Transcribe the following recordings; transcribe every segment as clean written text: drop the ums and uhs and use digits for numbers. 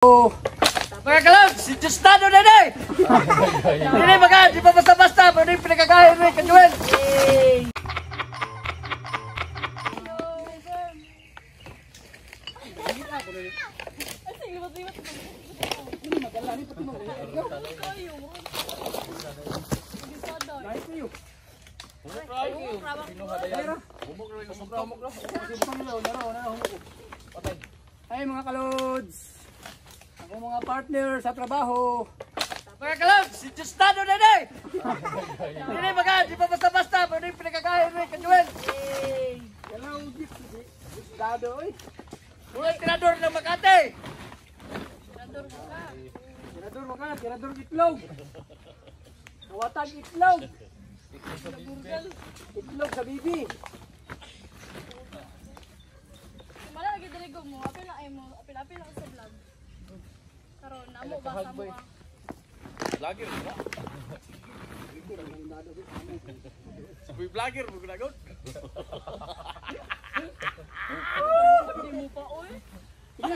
Mga kalab, si Justado na na eh! Hindi mga, di pa basta-basta, pero yung pinagkakain rin, kajuel! Ay mga kalods, ako mga partner sa trabaho. Mga kalods, si Justado na na eh! Hindi mga, di pa basta-basta, pero yung pinagkakain rin, kajuel! Hello, Justado eh! Mula tirador ng Makati! Tirador Makati, tirador itlog! Kawatag itlog! Itlog sa bibi! Mala lagi daligo mo, apil lang ay mo, apil lang sa vlog. Karon namo basa mo. Vlogger ba? Sabi vlogger mo ginagot. Hindi mo pa oy.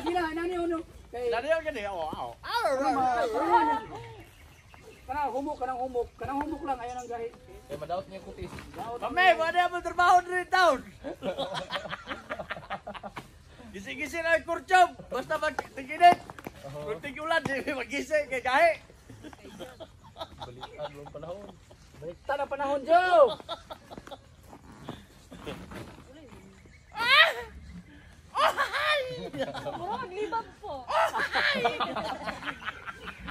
Sila, nani uno. Kay Lari yung gani, oo. kanang humok lang ayon ang gahi. Eh, madaot niya kutis. Kami, wala mo trabaho rin taon. Gisi-gisi na yung kurchob. Basta mag-tiginit. Kung tigulan, di mag-gisi kay kahe. Balikan lang panahon. Baliktad ang panahon, Joe. Mura maglibab po.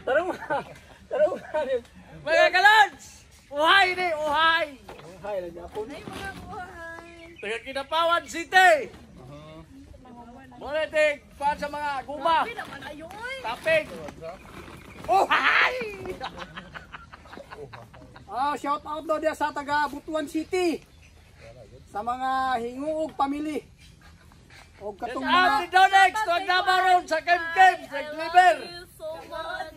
Tarong. Mga kalods! Uhay ni, uhay! Hay lang yapon. Ay mga buhay. Taga Kinapawan City! Muna ting fan sa mga guma! Grabe naman ayo oy. Taping! Uhay! Shout out daw dia sa taga Butuan City. Sa mga hinguog pamili. Og Shout katong out si mga Donex! Tuwag na maroon sa Kem-Kem! Sa Gliber! Thank you so much.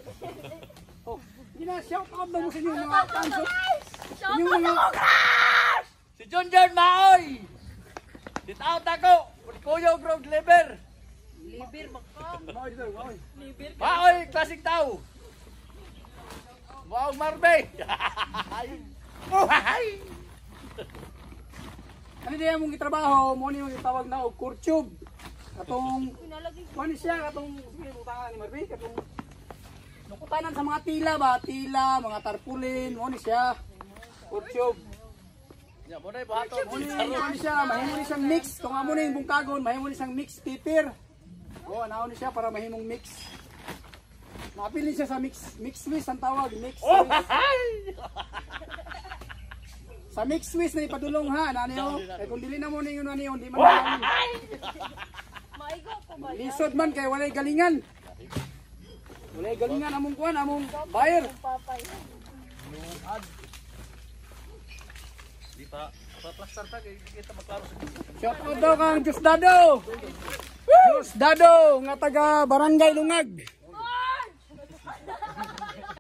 shout out daw mo sa inyong mga fans. Shout Inyong mga Si Junjun Maoy! Sit out ako! Kuyo Grove Gliber! Libir baka. Maoy dito, maoy. Libir ka. Maoy! Klasik tao! Maong Marbe! Uhay! Ano diyan mong gitrabaho, mo ni yung tawag na og kurtube. Katong Pinalagi ko. Kuan siya katong sige utangan ni Marvin katong nukutanan sa mga tila ba, mga tarpulin, mo ni siya. Kurtube. Ya, muna yung buhaton. Mo ni siya, mahimo ni siyang mix. Kung amo ni yung bungkagon, mahimo ni siyang mix pipir. Anaon ni siya para mahimong mix. Mapili siya sa mix Swiss ang tawag, mix Swiss. Sa mix Swiss na ipadulong ha, naniyo. Kung dili na mo ni yun naniyo, di man na. Maigo ko ba? Lisod man kay walay galingan. Walay galingan among kuan, among buyer. Papay. Di pa. Plaster ta kay kita maklaro sa Shout out daw kang Justado. Justado nga taga Barangay Lungag.